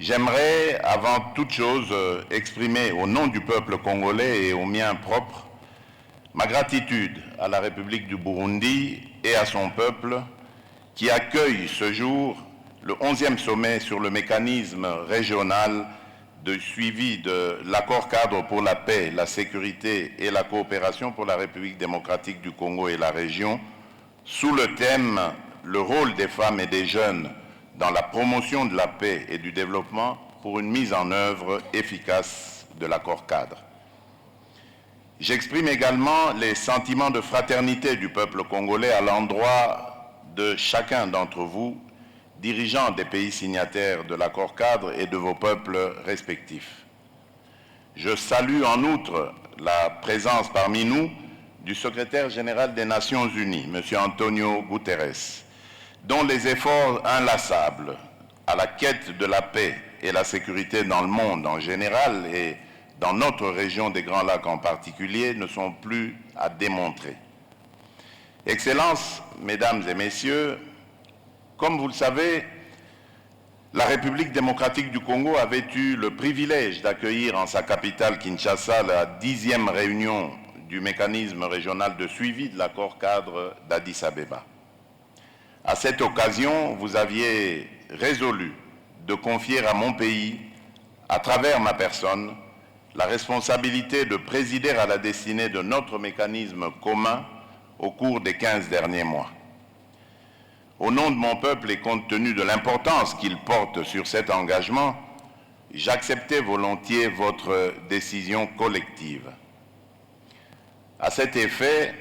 J'aimerais, avant toute chose, exprimer au nom du peuple congolais et au mien propre, ma gratitude à la République du Burundi et à son peuple qui accueille ce jour le 11e sommet sur le mécanisme régional de suivi de l'accord cadre pour la paix, la sécurité et la coopération pour la République démocratique du Congo et la région, sous le thème « Le rôle des femmes et des jeunes dans la promotion de la paix et du développement pour une mise en œuvre efficace de l'accord cadre ». J'exprime également les sentiments de fraternité du peuple congolais à l'endroit de chacun d'entre vous, dirigeants des pays signataires de l'accord cadre et de vos peuples respectifs. Je salue en outre la présence parmi nous du secrétaire général des Nations Unies, M. Antonio Guterres, dont les efforts inlassables à la quête de la paix et la sécurité dans le monde en général et dans notre région des Grands Lacs en particulier ne sont plus à démontrer. Excellences, Mesdames et Messieurs, comme vous le savez, la République démocratique du Congo avait eu le privilège d'accueillir en sa capitale Kinshasa la 10e réunion du mécanisme régional de suivi de l'accord cadre d'Addis Abeba. À cette occasion, vous aviez résolu de confier à mon pays, à travers ma personne, la responsabilité de présider à la destinée de notre mécanisme commun au cours des 15 derniers mois. Au nom de mon peuple et compte tenu de l'importance qu'il porte sur cet engagement, j'acceptais volontiers votre décision collective. À cet effet,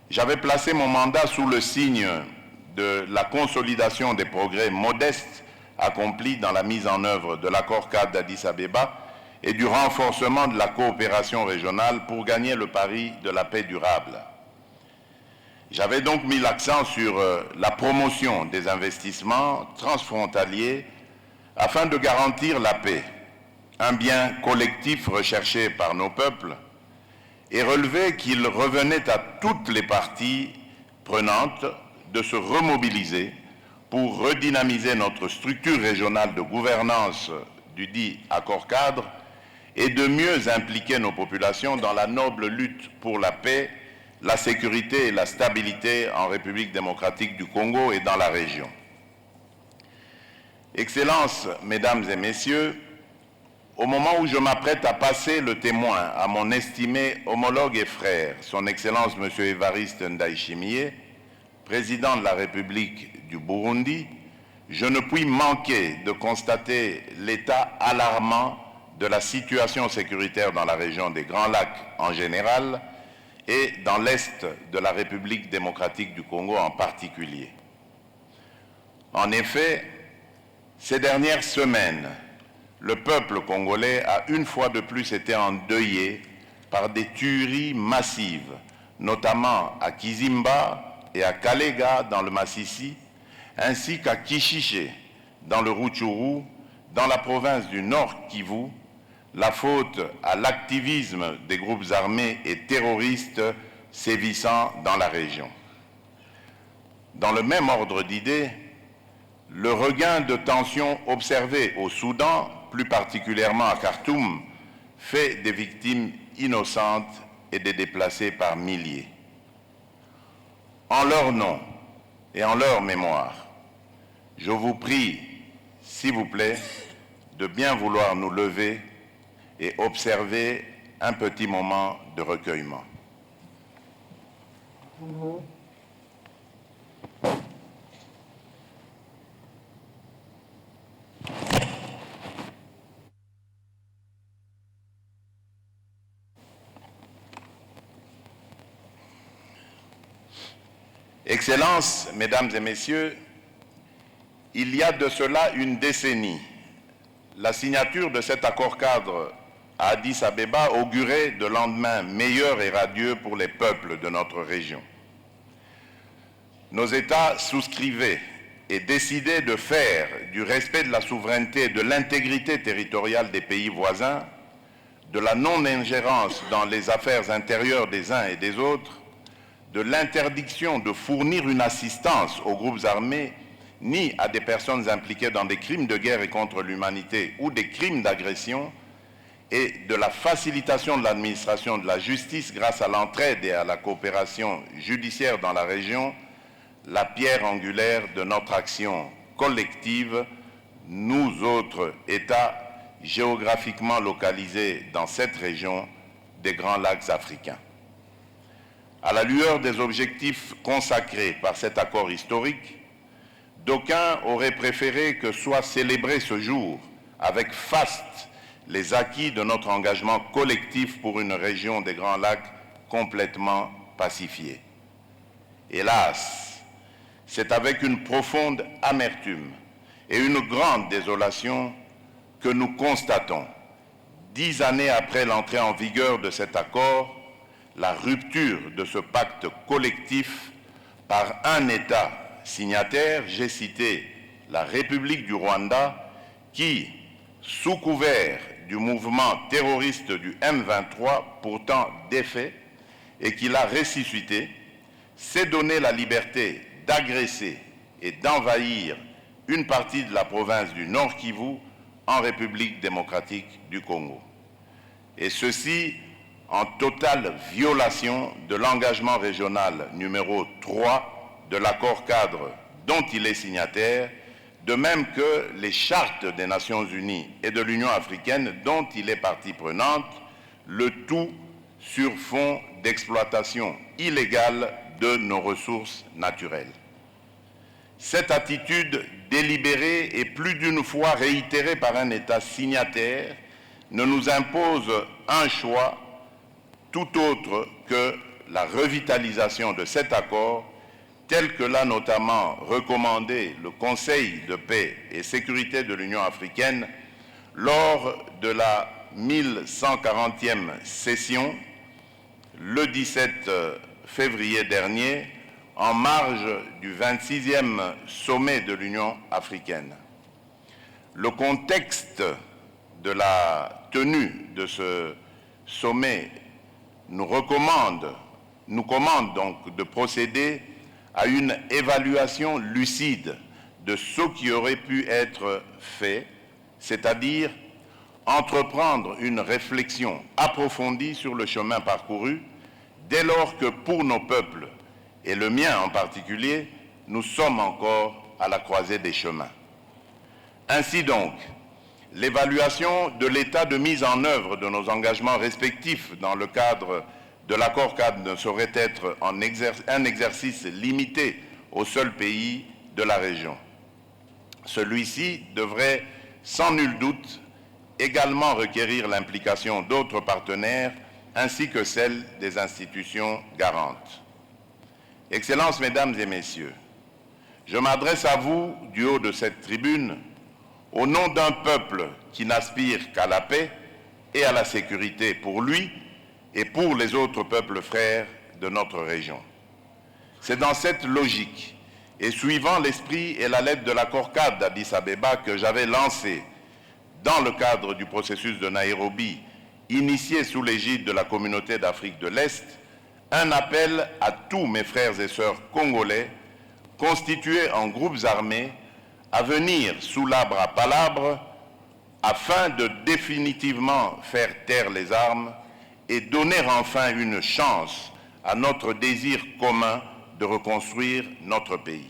j'avais placé mon mandat sous le signe de la consolidation des progrès modestes accomplis dans la mise en œuvre de l'accord cadre d'Addis Abeba et du renforcement de la coopération régionale pour gagner le pari de la paix durable. J'avais donc mis l'accent sur la promotion des investissements transfrontaliers afin de garantir la paix, un bien collectif recherché par nos peuples, et relevé qu'il revenait à toutes les parties prenantes de se remobiliser pour redynamiser notre structure régionale de gouvernance du dit accord cadre et de mieux impliquer nos populations dans la noble lutte pour la paix, la sécurité et la stabilité en République démocratique du Congo et dans la région. Excellences, Mesdames et Messieurs, au moment où je m'apprête à passer le témoin à mon estimé homologue et frère, son Excellence M. Évariste Ndayishimiye, président de la République du Burundi, je ne puis manquer de constater l'état alarmant de la situation sécuritaire dans la région des Grands Lacs en général et dans l'est de la République démocratique du Congo en particulier. En effet, ces dernières semaines, le peuple congolais a une fois de plus été endeuillé par des tueries massives, notamment à Kizimba et à Kalega dans le Massissi, ainsi qu'à Kishiché dans le Rutshuru, dans la province du Nord Kivu, la faute à l'activisme des groupes armés et terroristes sévissant dans la région. Dans le même ordre d'idées, le regain de tensions observé au Soudan, plus particulièrement à Khartoum, fait des victimes innocentes et des déplacés par milliers. En leur nom et en leur mémoire, je vous prie, s'il vous plaît, de bien vouloir nous lever et observer un petit moment de recueillement. Excellences, Mesdames et Messieurs, il y a de cela une décennie, la signature de cet accord cadre à Addis Abeba augurait de lendemains meilleurs et radieux pour les peuples de notre région. Nos États souscrivaient et décidaient de faire du respect de la souveraineté et de l'intégrité territoriale des pays voisins, de la non-ingérence dans les affaires intérieures des uns et des autres, de l'interdiction de fournir une assistance aux groupes armés ni à des personnes impliquées dans des crimes de guerre et contre l'humanité ou des crimes d'agression, et de la facilitation de l'administration de la justice grâce à l'entraide et à la coopération judiciaire dans la région, la pierre angulaire de notre action collective, nous autres États géographiquement localisés dans cette région des Grands Lacs africains. À la lueur des objectifs consacrés par cet accord historique, d'aucuns auraient préféré que soit célébré ce jour avec faste les acquis de notre engagement collectif pour une région des Grands Lacs complètement pacifiée. Hélas, c'est avec une profonde amertume et une grande désolation que nous constatons, 10 années après l'entrée en vigueur de cet accord, la rupture de ce pacte collectif par un État signataire, j'ai cité la République du Rwanda, qui, sous couvert du mouvement terroriste du M23, pourtant défait, et qui l'a ressuscité, s'est donné la liberté d'agresser et d'envahir une partie de la province du Nord Kivu en République démocratique du Congo. Et ceci en totale violation de l'engagement régional numéro 3 de l'accord cadre dont il est signataire, de même que les chartes des Nations Unies et de l'Union africaine dont il est partie prenante, le tout sur fond d'exploitation illégale de nos ressources naturelles. Cette attitude délibérée et plus d'une fois réitérée par un État signataire ne nous impose un choix tout autre que la revitalisation de cet accord, tel que l'a notamment recommandé le Conseil de paix et sécurité de l'Union africaine lors de la 1140e session, le 17 février dernier, en marge du 26e sommet de l'Union africaine. Le contexte de la tenue de ce sommet nous commande donc de procéder à une évaluation lucide de ce qui aurait pu être fait, c'est-à-dire entreprendre une réflexion approfondie sur le chemin parcouru, dès lors que pour nos peuples, et le mien en particulier, nous sommes encore à la croisée des chemins. Ainsi donc, l'évaluation de l'état de mise en œuvre de nos engagements respectifs dans le cadre de l'accord cadre ne saurait être un exercice limité au seul pays de la région. Celui-ci devrait, sans nul doute, également requérir l'implication d'autres partenaires ainsi que celle des institutions garantes. Excellences, Mesdames et Messieurs, je m'adresse à vous du haut de cette tribune au nom d'un peuple qui n'aspire qu'à la paix et à la sécurité pour lui et pour les autres peuples frères de notre région. C'est dans cette logique et suivant l'esprit et la lettre de l'accord cadre d'Addis Abeba que j'avais lancé dans le cadre du processus de Nairobi, initié sous l'égide de la Communauté d'Afrique de l'Est, un appel à tous mes frères et sœurs congolais constitués en groupes armés à venir sous l'arbre à palabres afin de définitivement faire taire les armes et donner enfin une chance à notre désir commun de reconstruire notre pays.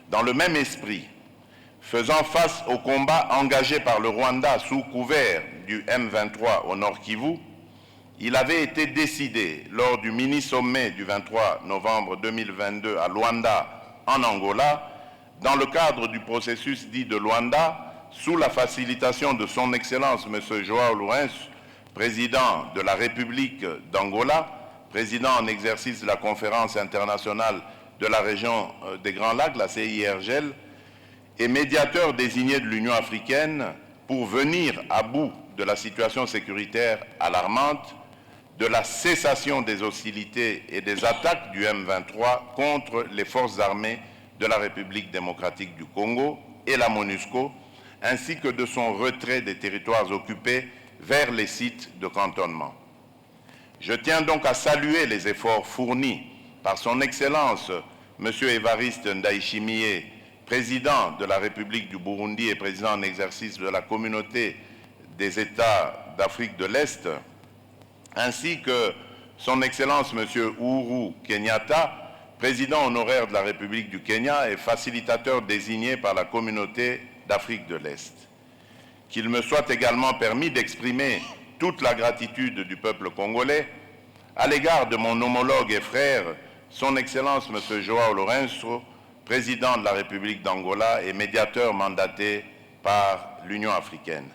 Dans le même esprit, faisant face au combat engagé par le Rwanda sous couvert du M23 au Nord Kivu, il avait été décidé lors du mini-sommet du 23 novembre 2022 à Luanda, en Angola, dans le cadre du processus dit de Luanda, sous la facilitation de son Excellence M. João Lourenço, président de la République d'Angola, président en exercice de la Conférence internationale de la région des Grands Lacs, la CIRGL, et médiateur désigné de l'Union africaine pour venir à bout de la situation sécuritaire alarmante, de la cessation des hostilités et des attaques du M23 contre les forces armées de la République démocratique du Congo et la MONUSCO, ainsi que de son retrait des territoires occupés vers les sites de cantonnement. Je tiens donc à saluer les efforts fournis par son Excellence M. Évariste Ndayishimiye, président de la République du Burundi et président en exercice de la Communauté des États d'Afrique de l'Est, ainsi que son Excellence M. Uhuru Kenyatta, président honoraire de la République du Kenya et facilitateur désigné par la Communauté d'Afrique de l'Est. Qu'il me soit également permis d'exprimer toute la gratitude du peuple congolais à l'égard de mon homologue et frère, son Excellence M. João Lourenço, président de la République d'Angola et médiateur mandaté par l'Union africaine.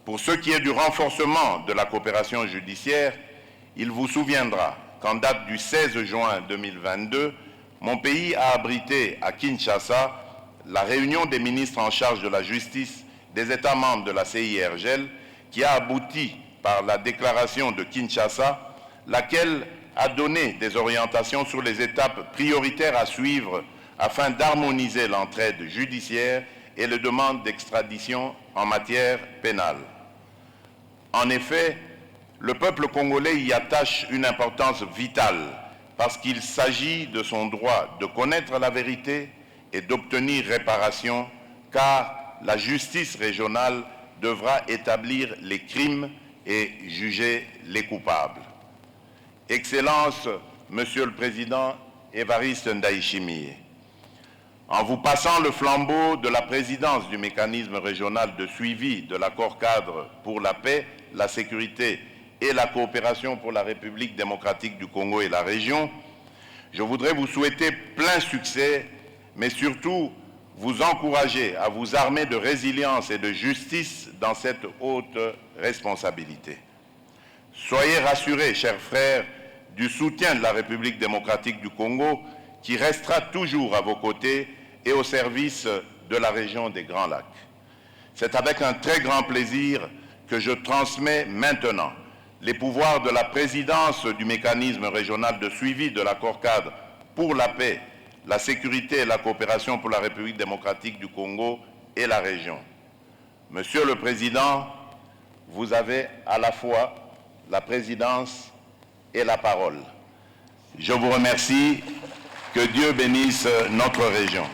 Pour ce qui est du renforcement de la coopération judiciaire, il vous souviendra qu'en date du 16 juin 2022, mon pays a abrité à Kinshasa la réunion des ministres en charge de la justice des États membres de la CIRGL qui a abouti par la déclaration de Kinshasa, laquelle a donné des orientations sur les étapes prioritaires à suivre afin d'harmoniser l'entraide judiciaire et les demandes d'extradition en matière pénale. En effet, le peuple congolais y attache une importance vitale parce qu'il s'agit de son droit de connaître la vérité et d'obtenir réparation, car la justice régionale devra établir les crimes et juger les coupables. Excellence, Monsieur le Président Évariste Ndayishimiye, en vous passant le flambeau de la présidence du mécanisme régional de suivi de l'accord-cadre pour la paix, la sécurité et la coopération pour la République démocratique du Congo et la région, je voudrais vous souhaiter plein succès, mais surtout vous encourager à vous armer de résilience et de justice dans cette haute responsabilité. Soyez rassurés, chers frères, du soutien de la République démocratique du Congo qui restera toujours à vos côtés et au service de la région des Grands Lacs. C'est avec un très grand plaisir que je transmets maintenant les pouvoirs de la présidence du mécanisme régional de suivi de l'accord-cadre pour la paix, la sécurité et la coopération pour la République démocratique du Congo et la région. Monsieur le Président, vous avez à la fois la présidence et la parole. Je vous remercie. Que Dieu bénisse notre région.